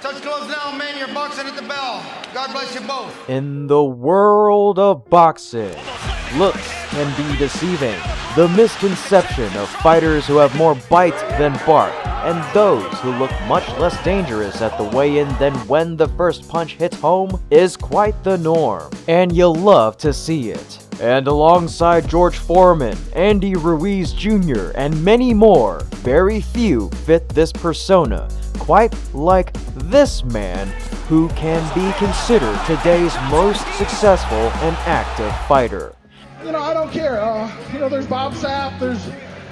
Touch gloves now, man. You're boxing at the bell. God bless you both. In the world of boxing, looks can be deceiving. The misconception of fighters who have more bite than bark, and those who look much less dangerous at the weigh-in than when the first punch hits home is quite the norm, and you'll love to see it. And alongside George Foreman, Andy Ruiz Jr., and many more, very few fit this persona, quite like this man, who can be considered today's most successful and active fighter. I don't care. There's Bob Sapp,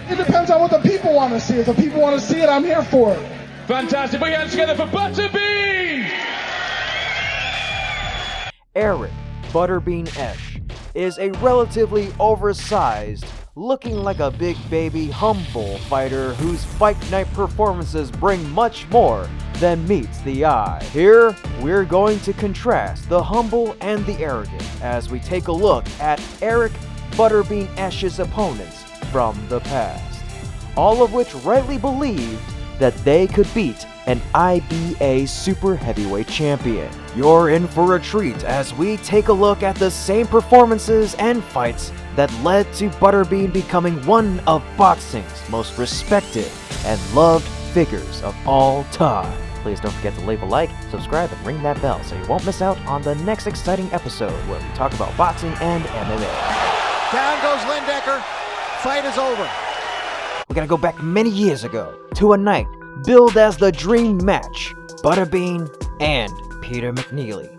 it depends on what the people want to see. If the people want to see it, I'm here for it. Fantastic. Put your hands together for Butterbean! Eric Butterbean Esch is a relatively oversized, looking like a big baby, humble fighter whose fight night performances bring much more than meets the eye. Here, we're going to contrast the humble and the arrogant as we take a look at Eric Butterbean Esch's opponents from the past, all of which rightly believed that they could beat an IBA Super Heavyweight Champion. You're in for a treat as we take a look at the same performances and fights that led to Butterbean becoming one of boxing's most respected and loved figures of all time. Please don't forget to leave a like, subscribe, and ring that bell so you won't miss out on the next exciting episode where we talk about boxing and MMA. Down goes Lindecker. Fight is over. We're gonna go back many years ago to a night billed as the dream match, Butterbean and Peter McNeely.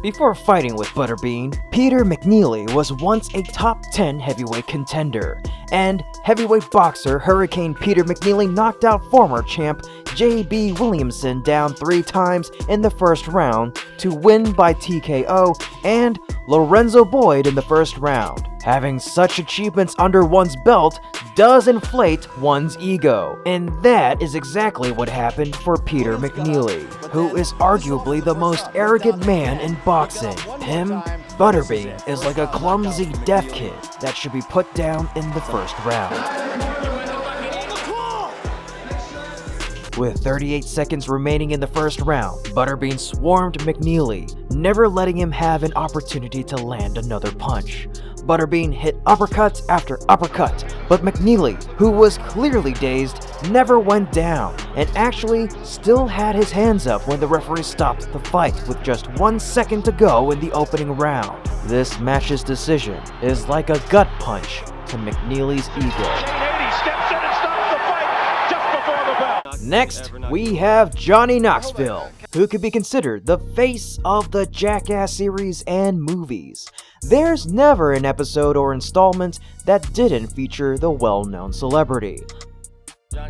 Before fighting with Butterbean, Peter McNeely was once a top 10 heavyweight contender, and heavyweight boxer Hurricane Peter McNeely knocked out former champ J.B. Williamson down 3 times in the first round to win by TKO, and Lorenzo Boyd in the first round. Having such achievements under one's belt does inflate one's ego, and that is exactly what happened for Peter McNeely, who is arguably the most arrogant man in boxing. Him, Butterbean, is like a clumsy deaf kid that should be put down in the first round. With 38 seconds remaining in the first round, Butterbean swarmed McNeely, never letting him have an opportunity to land another punch. Butterbean hit uppercut after uppercut, but McNeely, who was clearly dazed, never went down, and actually still had his hands up when the referee stopped the fight with just 1 second to go in the opening round. This match's decision is like a gut punch to McNeely's ego. Next, we have Johnny Knoxville, who could be considered the face of the Jackass series and movies. There's never an episode or installment that didn't feature the well-known celebrity.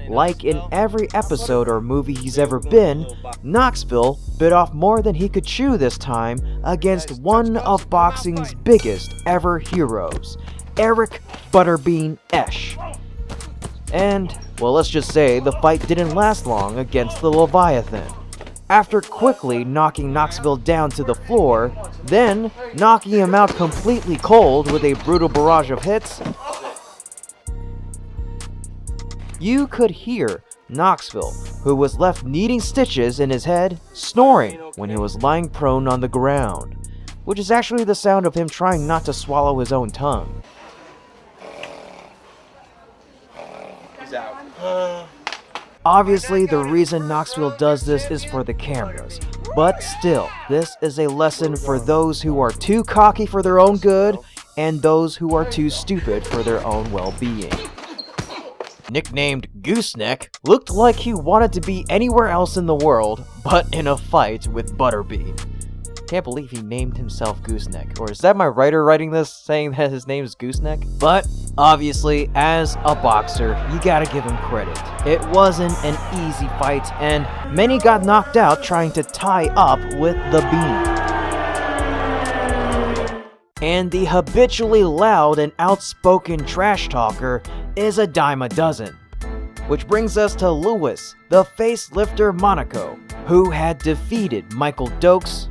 Like in every episode or movie he's ever been, Knoxville bit off more than he could chew this time against one of boxing's biggest ever heroes, Eric Butterbean Esch. And, well, let's just say the fight didn't last long against the Leviathan. After quickly knocking Knoxville down to the floor, then knocking him out completely cold with a brutal barrage of hits, you could hear Knoxville, who was left needing stitches in his head, snoring when he was lying prone on the ground, which is actually the sound of him trying not to swallow his own tongue. Obviously, the reason Knoxville does this is for the cameras, but still, this is a lesson for those who are too cocky for their own good and those who are too stupid for their own well-being. Nicknamed Gooseneck, looked like he wanted to be anywhere else in the world but in a fight with Butterbean. Can't believe he named himself Gooseneck. Or is that my writer writing this, saying that his name is Gooseneck? But, obviously, as a boxer, you gotta give him credit. It wasn't an easy fight, and many got knocked out trying to tie up with the beam. And the habitually loud and outspoken trash talker is a dime a dozen. Which brings us to Lewis, the facelifter Monaco, who had defeated Michael Dokes,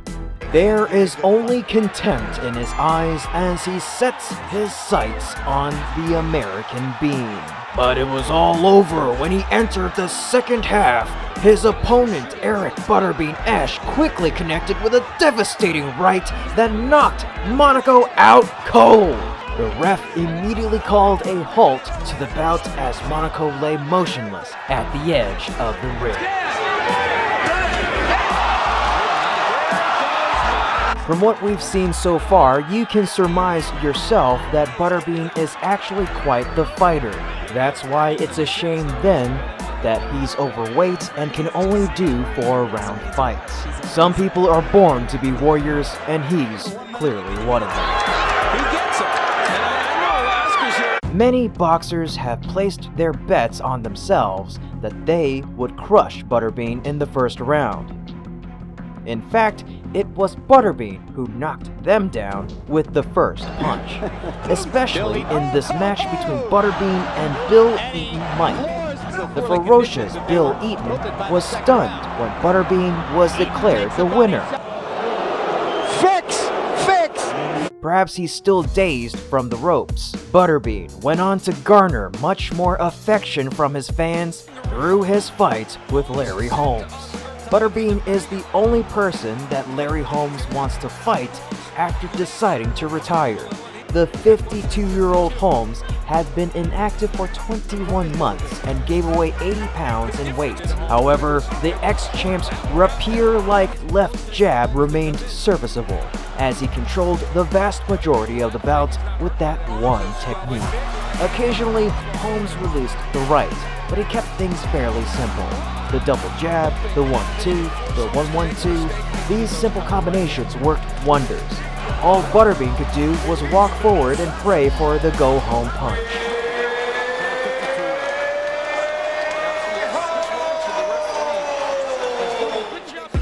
There is only contempt in his eyes as he sets his sights on the American Bean. But it was all over when he entered the second half. His opponent, Eric Butterbean Esch, quickly connected with a devastating right that knocked Monaco out cold. The ref immediately called a halt to the bout as Monaco lay motionless at the edge of the ring. From what we've seen so far, you can surmise yourself that Butterbean is actually quite the fighter. That's why it's a shame then that he's overweight and can only do 4-round fights. Some people are born to be warriors, and he's clearly one of them. Many boxers have placed their bets on themselves that they would crush Butterbean in the first round. In fact, it was Butterbean who knocked them down with the first punch, especially in this match between Butterbean and Bill Eaton Mike. The ferocious Bill Eaton was stunned when Butterbean was declared the winner. Fix! Perhaps he's still dazed from the ropes. Butterbean went on to garner much more affection from his fans through his fight with Larry Holmes. Butterbean is the only person that Larry Holmes wants to fight after deciding to retire. The 52-year-old Holmes had been inactive for 21 months and gave away 80 pounds in weight. However, the ex-champ's rapier-like left jab remained serviceable, as he controlled the vast majority of the bout with that one technique. Occasionally, Holmes released the right, but he kept things fairly simple. The double jab, the 1-2, the 1-1-2, these simple combinations worked wonders. All Butterbean could do was walk forward and pray for the go-home punch.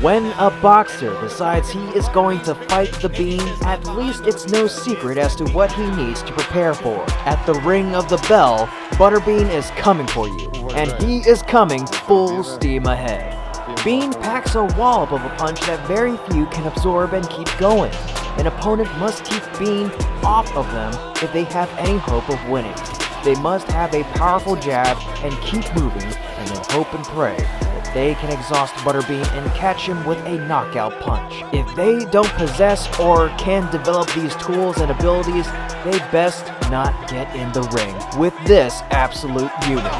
When a boxer decides he is going to fight the Bean, at least it's no secret as to what he needs to prepare for. At the ring of the bell, Butterbean is coming for you, and he is coming full steam ahead. Bean packs a wallop of a punch that very few can absorb and keep going. An opponent must keep Bean off of them if they have any hope of winning. They must have a powerful jab and keep moving, and then hope and pray that they can exhaust Butterbean and catch him with a knockout punch. If they don't possess or can develop these tools and abilities, they best not get in the ring with this absolute unit.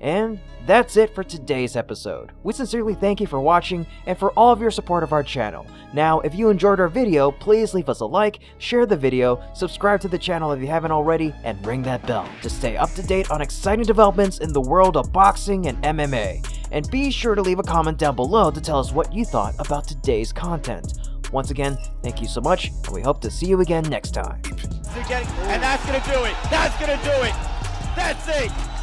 And that's it for today's episode. We sincerely thank you for watching and for all of your support of our channel. Now, if you enjoyed our video, please leave us a like, share the video, subscribe to the channel if you haven't already, and ring that bell to stay up to date on exciting developments in the world of boxing and MMA. And be sure to leave a comment down below to tell us what you thought about today's content. Once again, thank you so much, and we hope to see you again next time. And that's gonna do it. That's gonna do it. That's it.